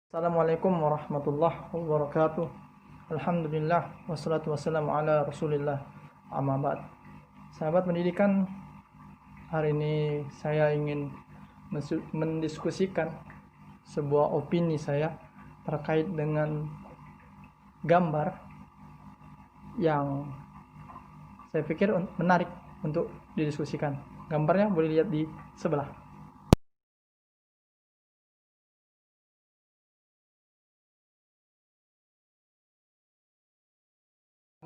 Assalamualaikum warahmatullahi wabarakatuh. Alhamdulillah wassalatu wassalamu ala Rasulillah. Amma ba'd. Sahabat pendidikan, hari ini saya ingin mendiskusikan sebuah opini saya terkait dengan gambar yang saya pikir menarik untuk didiskusikan. Gambarnya boleh lihat di sebelah.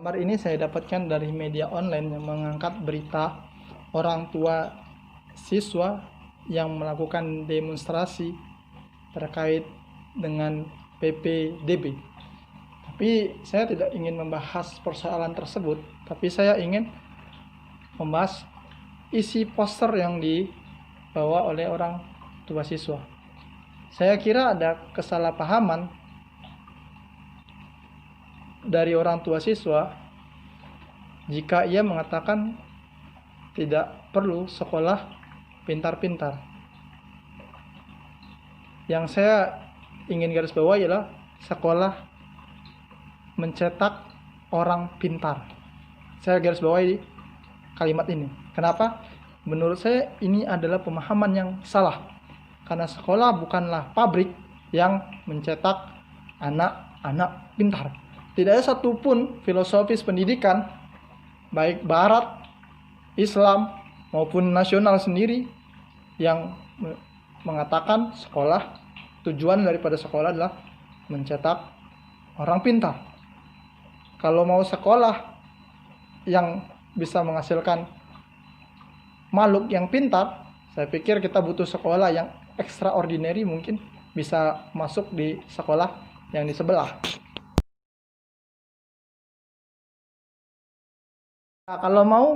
Gambar ini saya dapatkan dari media online yang mengangkat berita orang tua siswa yang melakukan demonstrasi terkait dengan PPDB. Tapi saya tidak ingin membahas persoalan tersebut, tapi saya ingin membahas isi poster yang dibawa oleh orang tua siswa. Saya kira ada kesalahpahaman dari orang tua siswa jika ia mengatakan tidak perlu sekolah pintar-pintar. Yang saya ingin garis bawahi ialah sekolah mencetak orang pintar. Saya garis bawahi kalimat ini. Kenapa? Menurut saya ini adalah pemahaman yang salah. Karena sekolah bukanlah pabrik yang mencetak anak-anak pintar. Tidak ada satupun filosofis pendidikan, baik barat, Islam, maupun nasional sendiri, yang mengatakan sekolah, tujuan daripada sekolah adalah mencetak orang pintar. Kalau mau sekolah yang bisa menghasilkan makhluk yang pintar, saya pikir kita butuh sekolah yang extraordinary, mungkin bisa masuk di sekolah yang di sebelah. Nah, kalau mau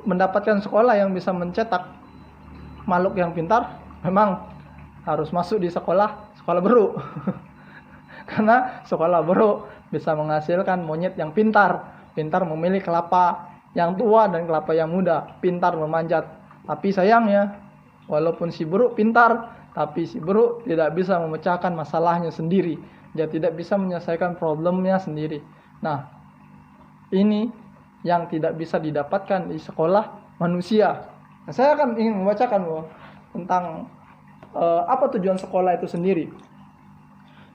mendapatkan sekolah yang bisa mencetak makhluk yang pintar, memang harus masuk di sekolah beruk. Karena sekolah beruk bisa menghasilkan monyet yang pintar memilih kelapa yang tua dan kelapa yang muda, pintar memanjat. Tapi sayangnya, walaupun si beruk pintar, tapi si beruk tidak bisa memecahkan masalahnya sendiri. Dia tidak bisa menyelesaikan problemnya sendiri. Nah, ini yang tidak bisa didapatkan di sekolah manusia. Nah, saya akan ingin membacakan tentang apa tujuan sekolah itu sendiri.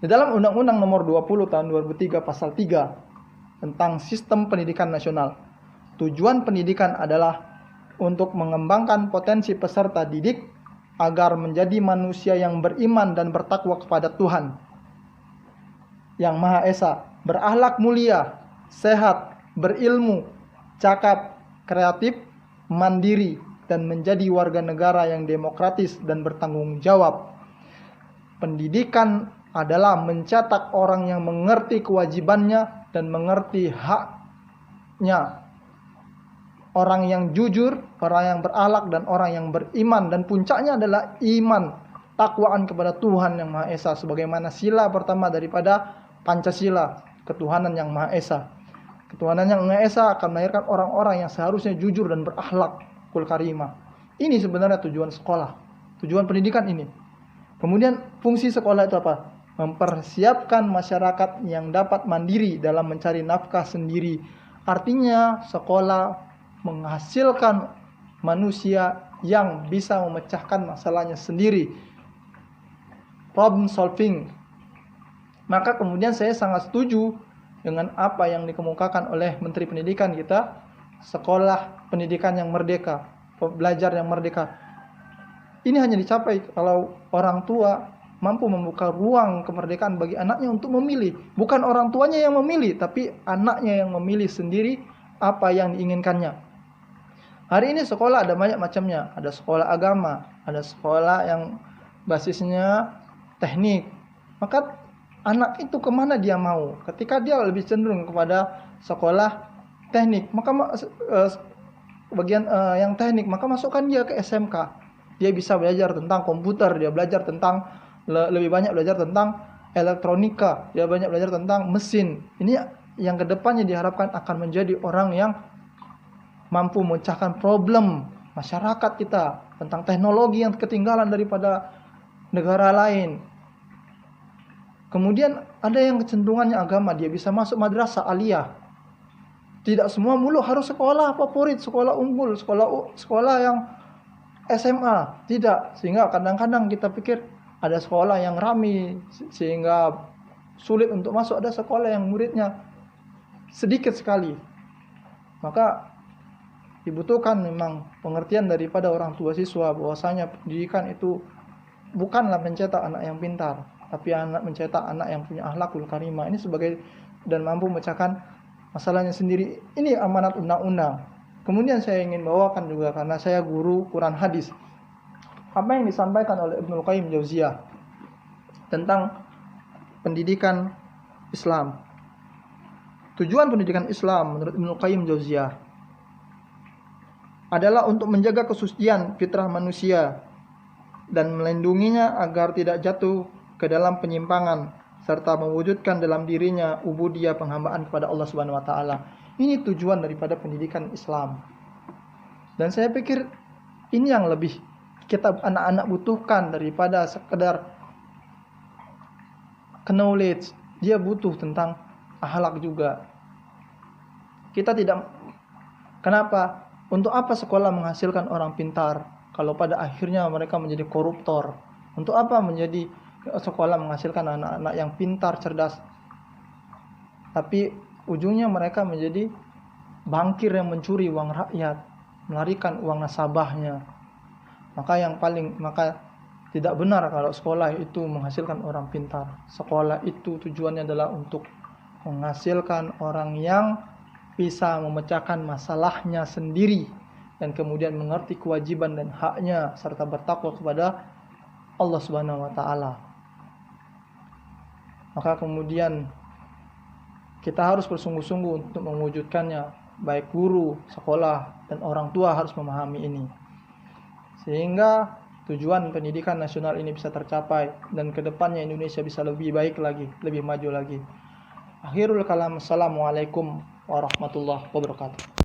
Di dalam Undang-Undang Nomor 20 Tahun 2003 Pasal 3 tentang Sistem Pendidikan Nasional, tujuan pendidikan adalah untuk mengembangkan potensi peserta didik agar menjadi manusia yang beriman dan bertakwa kepada Tuhan yang Maha Esa, berakhlak mulia, sehat, berilmu, cakap, kreatif, mandiri, dan menjadi warga negara yang demokratis dan bertanggung jawab. Pendidikan adalah mencetak orang yang mengerti kewajibannya dan mengerti haknya. Orang yang jujur, orang yang berakhlak, dan orang yang beriman. Dan puncaknya adalah iman, takwaan kepada Tuhan yang Maha Esa, sebagaimana sila pertama daripada Pancasila, ketuhanan yang Maha Esa. Ketuhanan yang Maha Esa akan melahirkan orang-orang yang seharusnya jujur dan berakhlak karimah. Ini sebenarnya tujuan sekolah, tujuan pendidikan ini. Kemudian fungsi sekolah itu apa? Mempersiapkan masyarakat yang dapat mandiri dalam mencari nafkah sendiri. Artinya sekolah menghasilkan manusia yang bisa memecahkan masalahnya sendiri. Problem solving. Maka kemudian saya sangat setuju dengan apa yang dikemukakan oleh Menteri Pendidikan kita, sekolah pendidikan yang merdeka, belajar yang merdeka. Ini hanya dicapai kalau orang tua mampu membuka ruang kemerdekaan bagi anaknya untuk memilih. Bukan orang tuanya yang memilih, tapi anaknya yang memilih sendiri apa yang diinginkannya. Hari ini sekolah ada banyak macamnya. Ada sekolah agama, ada sekolah yang basisnya teknik. Maka anak itu kemana dia mau? Ketika dia lebih cenderung kepada sekolah teknik, maka bagian yang teknik, maka masukkan dia ke SMK. Dia bisa belajar tentang komputer, dia belajar tentang lebih banyak belajar tentang elektronika, dia banyak belajar tentang mesin. Ini yang kedepannya diharapkan akan menjadi orang yang mampu memecahkan problem masyarakat kita tentang teknologi yang ketinggalan daripada negara lain. Kemudian ada yang kecenderungannya agama, dia bisa masuk madrasah aliyah. Tidak semua mulu harus sekolah favorit, sekolah unggul, sekolah yang SMA. Tidak, sehingga kadang-kadang kita pikir ada sekolah yang ramai sehingga sulit untuk masuk, ada sekolah yang muridnya sedikit sekali. Maka dibutuhkan memang pengertian daripada orang tua siswa bahwasanya pendidikan itu bukanlah mencetak anak yang pintar, tapi mencetak anak yang punya akhlakul karimah. Ini sebagai dan mampu memecahkan masalahnya sendiri. Ini amanat undang-undang. Kemudian saya ingin bawakan juga karena saya guru Quran hadis, apa yang disampaikan oleh Ibnul Qayyim Jauziyah tentang pendidikan Islam. Tujuan pendidikan Islam menurut Ibnul Qayyim Jauziyah adalah untuk menjaga kesucian fitrah manusia dan melindunginya agar tidak jatuh ke dalam penyimpangan serta mewujudkan dalam dirinya ubudiyah, penghambaan kepada Allah Subhanahu wa taala. Ini tujuan daripada pendidikan Islam. Dan saya pikir ini yang lebih kita anak-anak butuhkan daripada sekedar knowledge. Dia butuh tentang akhlak juga. Kita tidak, kenapa? Untuk apa sekolah menghasilkan orang pintar kalau pada akhirnya mereka menjadi koruptor? Untuk apa menjadi sekolah menghasilkan anak-anak yang pintar, cerdas, tapi ujungnya mereka menjadi bankir yang mencuri uang rakyat, melarikan uang nasabahnya. Maka tidak benar kalau sekolah itu menghasilkan orang pintar. Sekolah itu tujuannya adalah untuk menghasilkan orang yang bisa memecahkan masalahnya sendiri dan kemudian mengerti kewajiban dan haknya serta bertakwa kepada Allah Subhanahu wa taala. Maka kemudian kita harus bersungguh-sungguh untuk mewujudkannya. Baik guru, sekolah, dan orang tua harus memahami ini. Sehingga tujuan pendidikan nasional ini bisa tercapai dan kedepannya Indonesia bisa lebih baik lagi, lebih maju lagi. Akhirul kalam, assalamualaikum warahmatullahi wabarakatuh.